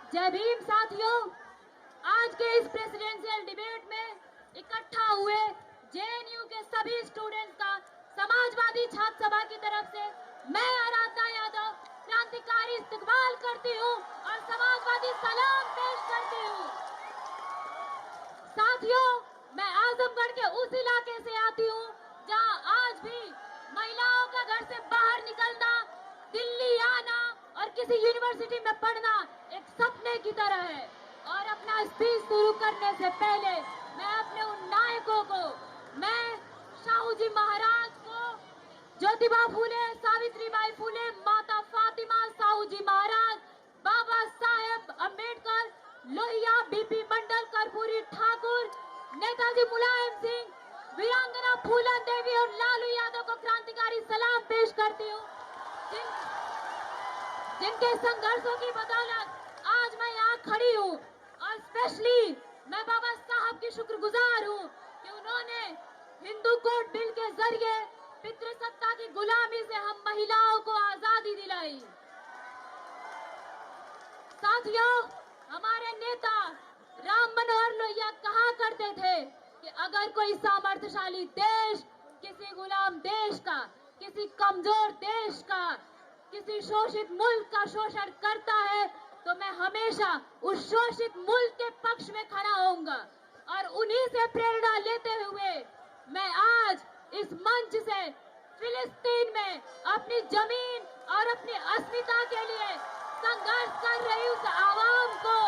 जय भीम साथियों, आज के इस प्रेसिडेंशियल डिबेट में इकट्ठा हुए जेएनयू के सभी स्टूडेंट्स का समाजवादी छात्र सभा की तरफ से मैं आराधना यादव क्रांतिकारी इस्तकबाल करती हूँ और समाजवादी सलाम पेश करती हूँ। साथियों, मैं आजमगढ़ के उस इलाके से आती हूँ जहाँ आज भी महिलाओं का घर से बाहर निकलना, दिल्ली आना और किसी यूनिवर्सिटी में पढ़ना एक सपने की तरह है। और अपना स्पीच शुरू करने से पहले मैं अपने उन नायकों को, मैं शाहू जी महाराज को, ज्योतिबा फूले, सावित्रीबाई फूले, माता फातिमा, शाहू जी महाराज, बाबा साहेब अम्बेडकर, लोहिया, बीपी मंडल, कर्पूरी ठाकुर, नेताजी मुलायम सिंह, वीरांगना फूलन देवी और लालू यादव को क्रांतिकारी सलाम पेश करती हूँ, जिनके संघर्षों की बदौलत आज मैं यहाँ खड़ी हूँ। और स्पेशली मैं बाबा साहब की शुक्रगुजार हूँ कि उन्होंने हिंदू कोड बिल के जरिए पितृसत्ता की गुलामी से हम महिलाओं को आजादी दिलाई। साथियों, हमारे नेता राम मनोहर लोहिया कहा करते थे कि अगर कोई सामर्थ्यशाली देश किसी गुलाम देश का, किसी कमजोर देश का, किसी शोषित मुल्क का शोषण करता है तो मैं हमेशा उस शोषित मुल्क के पक्ष में खड़ा होऊंगा। और उन्हीं से प्रेरणा लेते हुए मैं आज इस मंच से फिलिस्तीन में अपनी जमीन और अपनी अस्मिता के लिए संघर्ष कर रही उस आवाम को,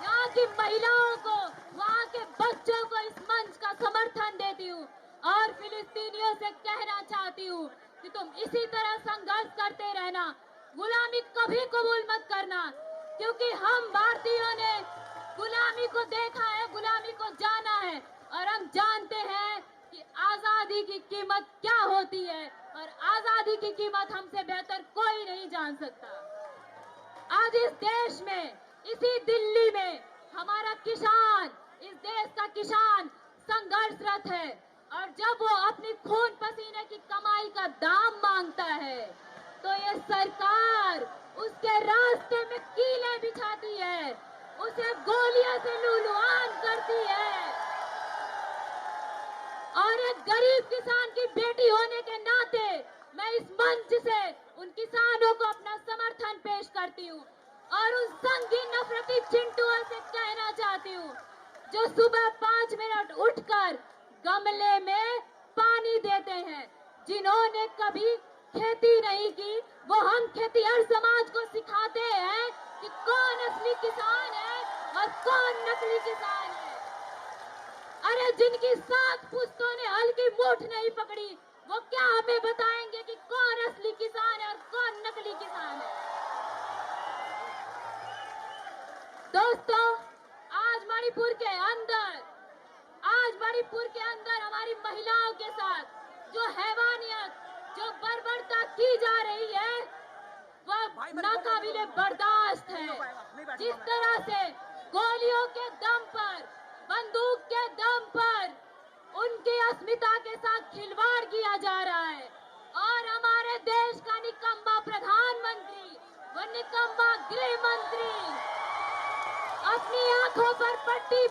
यहाँ की महिलाओं को, वहाँ के बच्चों को इस मंच का समर्थन देती हूँ और फिलिस्तीनियों से कहना चाहती हूँ कि तुम इसी तरह संघर्ष करते रहना, गुलामी कभी कबूल मत करना, क्योंकि हम भारतीयों ने गुलामी को देखा है, गुलामी को जाना है और हम जानते हैं कि आजादी की कीमत क्या होती है और आजादी की कीमत हमसे बेहतर कोई नहीं जान सकता। आज इस देश में, इसी दिल्ली में हमारा किसान, इस देश का किसान संघर्षरत है और जब वो अपनी खून पसीने की कमाई का दाम मांगता है तो ये सरकार उसके रास्ते में कीले बिछाती है, उसे गोलियों से लूलुआन करती है। और एक गरीब किसान की बेटी होने के नाते मैं इस मंच से उन किसानों को अपना समर्थन पेश करती हूँ और उन संगीन नफरती चिंटुओं से कहना चाहती हूँ जो सुबह 5 मिनट उठकर गमले में पानी देते हैं, जिन्होंने कभी खेती नहीं की, वो हम खेतीहर समाज को सिखाते हैं कि कौन असली किसान है और कौन नकली किसान है। अरे जिनकी 7 पुश्तों ने हल की मूठ नहीं पकड़ी, वो क्या हमें बताएंगे कि कौन असली किसान है और कौन नकली किसान है। दोस्तों, आज मणिपुर के अंदर हमारी महिलाओं के साथ जो हैवानियत, जो बर्बरता की जा रही है वह नाकाबिले बर्दाश्त है। जिस तरह से गोलियों के दम पर, बंदूक के दम पर उनकी अस्मिता के साथ खिलवाड़ किया जा रहा है और हमारे देश का निकम्मा प्रधानमंत्री, व निकम्मा गृह मंत्री अपनी आंखों पर पट्टी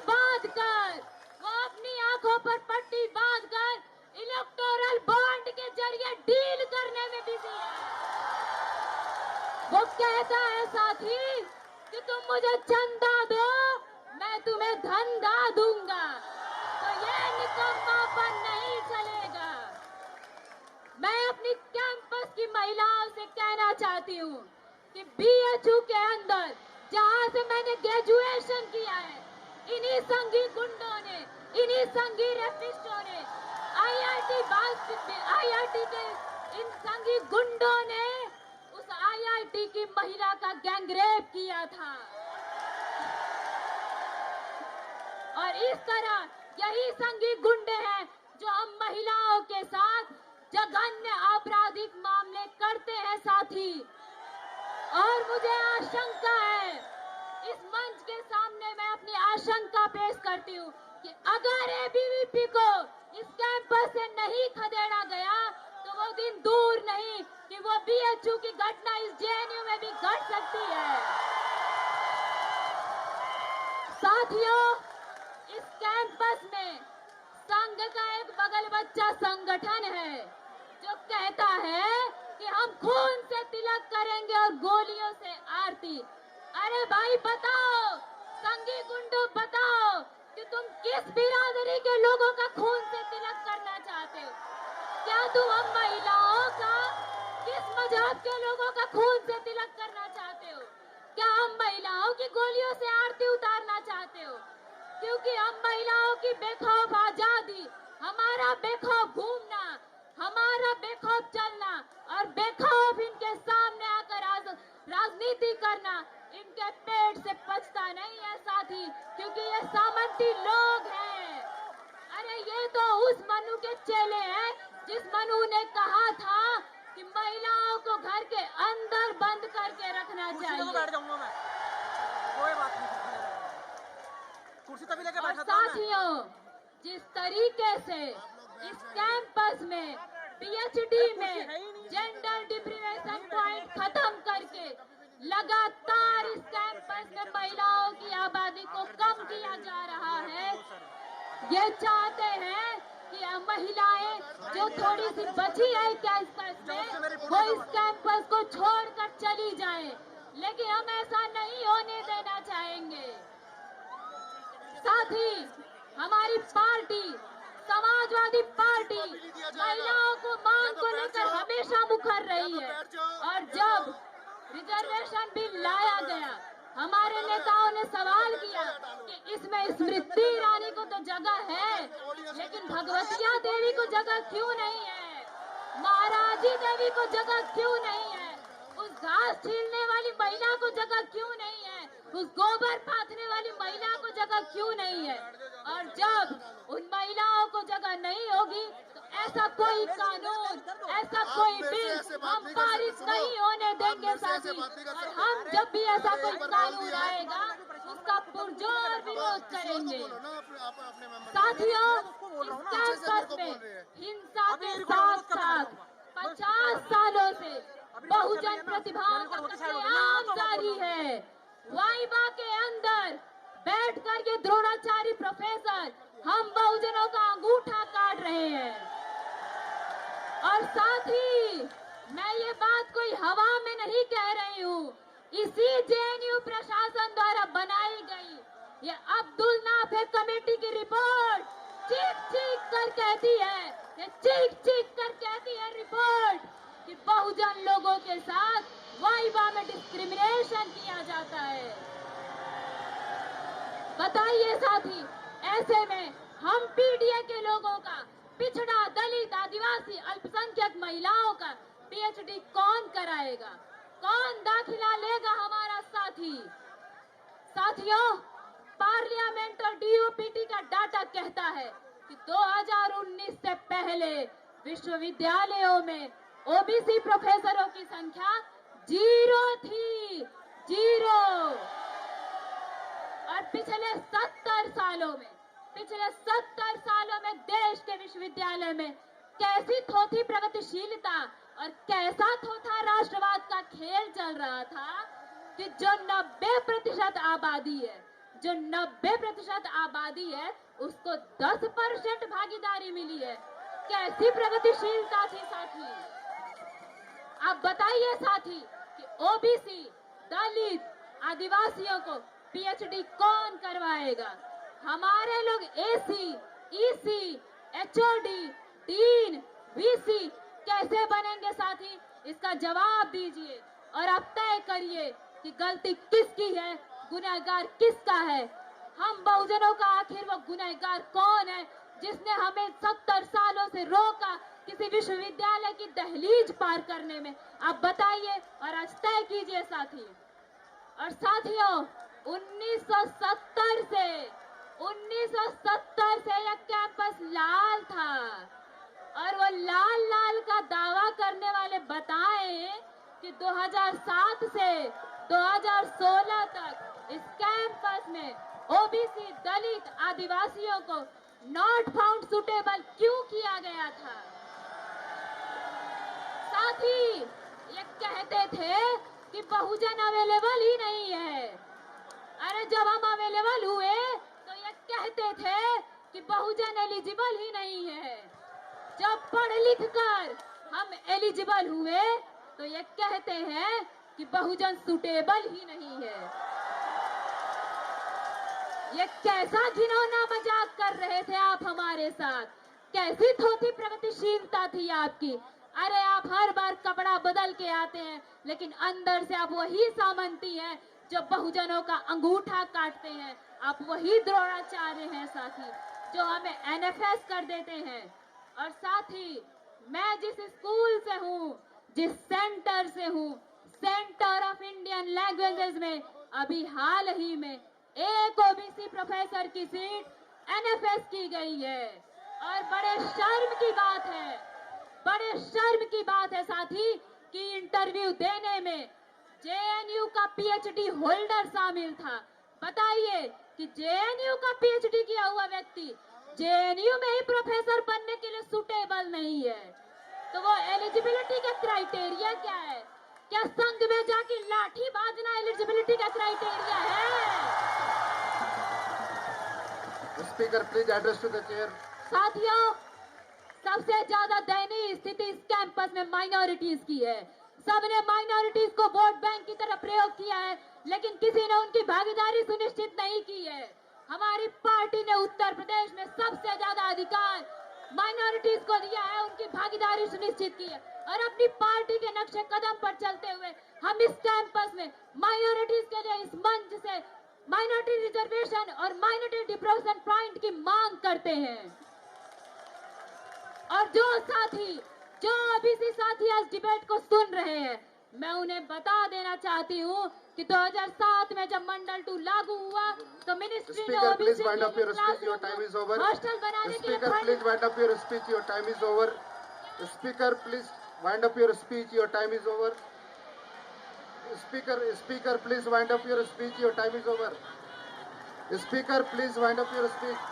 बांधकर इलेक्टोरल बॉन्ड के जरिए डील करने में बिजी है। वो कहता है साथी कि तुम मुझे चंदा दो, मैं तुम्हें धंधा दूंगा, तो ये निकम्मापन नहीं चलेगा। मैं अपनी कैंपस की महिलाओं से कहना चाहती हूँ कि बीएचयू के अंदर जहाँ से मैंने ग्रेजुएशन किया है, इन्हीं संघी गुंडों ने, इन्हीं संघी रेपिस्टों ने, आईआईटी के इन संघी गुंडों ने उस आईआईटी की महिला का गैंगरेप किया था। और इस तरह यही संघी गुंडे हैं जो हम महिलाओं के साथ जघन्य आपराधिक मामले करते हैं साथी। और मुझे आशंका है, इस मंच के सामने मैं अपनी आशंका पेश करती हूँ कि अगर एबीवीपी को इस कैंपस से नहीं खदेड़ा गया तो वो दिन दूर नहीं कि वो बीएचयू की घटना इस जेएनयू में भी घट सकती है। साथियों, इस कैंपस में संघ का एक बगल बच्चा संगठन है जो कहता है कि हम खून से तिलक करेंगे और गोलियों से आरती। अरे भाई बताओ, संघी गुंडों बताओ कि तुम किस बिरादरी के लोगों का खून से तिलक करना चाहते हो? क्या तुम हम महिलाओं का, किस मजहब के लोगों का खून से तिलक करना चाहते हो? क्या हम महिलाओं की गोलियों से आरती उतारना चाहते हो? क्योंकि हम महिलाओं की बेखौफ आजादी, हमारा बेखौफ घूमना, हमारा बेखौफ चलना और बेखौफ इनके सामने आकर राजनीति करना इनके पेट से पचता नहीं है साथी, क्योंकि ये सामंती लोग हैं। अरे ये तो उस मनु के चेले हैं जिस मनु ने कहा था कि महिलाओं को घर के अंदर बंद करके रखना चाहिए। बैठ जाऊंगा मैं, कोई बात नहीं, कुर्सी तभी लेके बैठा था। साथियों, जिस तरीके से इस कैंपस में पीएचडी में जेंडर डिप्रिवेशन पॉइंट खत्म करके लगातार इस कैंपस में महिलाओं की आबादी को कम किया जा रहा है, ये चाहते हैं कि महिलाएं जो थोड़ी सी बची है कैंपस में वो इस कैंपस को छोड़कर चली जाएं, लेकिन हम ऐसा नहीं होने देना चाहेंगे। साथ ही हमारी पार्टी समाजवादी पार्टी महिलाओं को मांग को लेकर हमेशा मुखर रही है, और जब रिजर्वेशन बिल लाया गया हमारे नेताओं ने सवाल किया कि इसमें स्मृति ईरानी को तो जगह है, लेकिन भगवतिया देवी को जगह क्यों नहीं है, महाराजी देवी को जगह क्यों नहीं है, उस घास छीलने वाली महिला को जगह क्यों नहीं है, उस गोबर पाथने वाली महिला को जगह क्यों नहीं है। और जब उन महिलाओं को जगह नहीं होगी तो ऐसा कोई कानून, ऐसा कोई बिल हम पारित नहीं होने देंगे साथी। और हम जब भी ऐसा कोई कानून आएगा उसका पुरजोर विरोध करेंगे। साथियों, इस कैंपस में हिंसा के साथ साथ 50 सालों से बहुजन प्रतिभाओं का कत्लेआम जारी है। वाइबा के अंदर बैठकर ये द्रोणाचार्य प्रोफेसर हम बहुजनों का अंगूठा काट रहे हैं। और साथ ही मैं ये बात कोई हवा में नहीं कह रही हूँ, इसी जेएनयू प्रशासन द्वारा बनाई गई ये अब्दुल नाफे कमेटी की रिपोर्ट चीख चीख कर कहती है, ये चीख चीख कर कहती है रिपोर्ट कि बहुजन लोगों के साथ वाइबा में डिस्क्रिमिनेशन किया जाता है। बताइए साथी, ऐसे में हम पीडीए के लोगों का, पिछड़ा, दलित, आदिवासी, अल्पसंख्यक महिलाओं का पीएचडी कौन कराएगा, कौन दाखिला लेगा हमारा साथी? साथियों, पार्लियामेंट और डीओपीटी का डाटा कहता है कि 2019 से पहले विश्वविद्यालयों में ओबीसी प्रोफेसरों की संख्या 0 थी, 0। और पिछले 70 सालों में देश के विश्वविद्यालय में कैसी थोथी प्रगतिशीलता और कैसा थोथा राष्ट्रवाद का खेल चल रहा था कि जो 90% आबादी है उसको 10% भागीदारी मिली है। कैसी प्रगतिशीलता थी साथी? आप बताइए साथी कि ओबीसी, दलित, आदिवासियों को पीएचडी कौन करवाएगा? हमारे लोग AC, EC, HOD, dean, VC कैसे बनेंगे साथी? इसका जवाब दीजिए और आप तय करिए कि गलती किसकी है, गुनहगार किसका है। हम बहुजनों का आखिर वो गुनहगार कौन है जिसने हमें 70 सालों से रोका किसी विश्वविद्यालय की दहलीज पार करने में? आप बताइए और आज तय कीजिए साथी। और साथियों, 1970 से यह कैंपस लाल था, और वो लाल का दावा करने वाले बताएं कि 2007 से 2016 तक इस कैंपस में ओबीसी, दलित, आदिवासियों को नॉट फाउंड सुटेबल क्यों किया गया था? साथ ही ये कहते थे कि बहुजन अवेलेबल ही नहीं है। अरे जब हम अवेलेबल हुए कहते थे कि बहुजन एलिजिबल ही नहीं है, जब पढ़ लिख कर हम एलिजिबल हुए तो ये कहते हैं कि बहुजन सुटेबल ही नहीं है। ये कैसा घिनौना मजाक कर रहे थे आप हमारे साथ, कैसी थोथी प्रगतिशीलता थी आपकी। अरे आप हर बार कपड़ा बदल के आते हैं, लेकिन अंदर से आप वही सामंती हैं जो बहुजनों का अंगूठा काटते हैं। आप वही द्रोणाचार्य हैं साथी, जो हमें एनएफएस कर देते हैं। और साथी, मैं जिस स्कूल से हूँ, जिस सेंटर से हूँ, सेंटर ऑफ इंडियन लैंग्वेजेस में अभी हाल ही में एक ओबीसी प्रोफेसर की सीट एनएफएस की गई है। और बड़े शर्म की बात है, बड़े शर्म की बात है साथी कि इंटरव्यू देने में जेएनयू का पीएचडी होल्डर शामिल था। बताइए कि जेएनयू का पीएचडी किया हुआ व्यक्ति जेएनयू में ही प्रोफेसर बनने के लिए सुटेबल नहीं है, तो वो एलिजिबिलिटी का क्राइटेरिया क्या है? क्या संघ में जाके लाठी बाजना एलिजिबिलिटी का क्राइटेरिया है? Speaker please address to the chair. साथियों, सबसे ज्यादा दयनीय स्थिति इस कैंपस में माइनॉरिटीज की है। सबने माइनॉरिटीज को वोट बैंक की तरह प्रयोग किया है, लेकिन किसी ने उनकी भागीदारी सुनिश्चित नहीं की है। हमारी पार्टी ने उत्तर प्रदेश में सबसे ज्यादा अधिकार माइनॉरिटीज को दिया है, उनकी भागीदारी सुनिश्चित की है। और अपनी पार्टी के नक्शे कदम पर चलते हुए हम इस कैंपस में माइनॉरिटीज के लिए इस मंच से माइनॉरिटी रिजर्वेशन और माइनॉरिटी डिप्रोशन पॉइंट की मांग करते हैं। और जो साथी, जो ओबीसी साथी आज डिबेट को सुन रहे हैं, मैं उन्हें बता देना चाहती हूँ कि 2007 में जब मंडल 2 लागू हुआ तो मिनिस्ट्री ने Speaker, please OBC wind up your speech. Your time is over. Hostel बनाने के लिए Speaker, please wind up your speech. Your time is over. Speaker, please wind up your speech. Your time is over. Speaker, please wind up your speech. Your time is over. Speaker, please wind up your speech.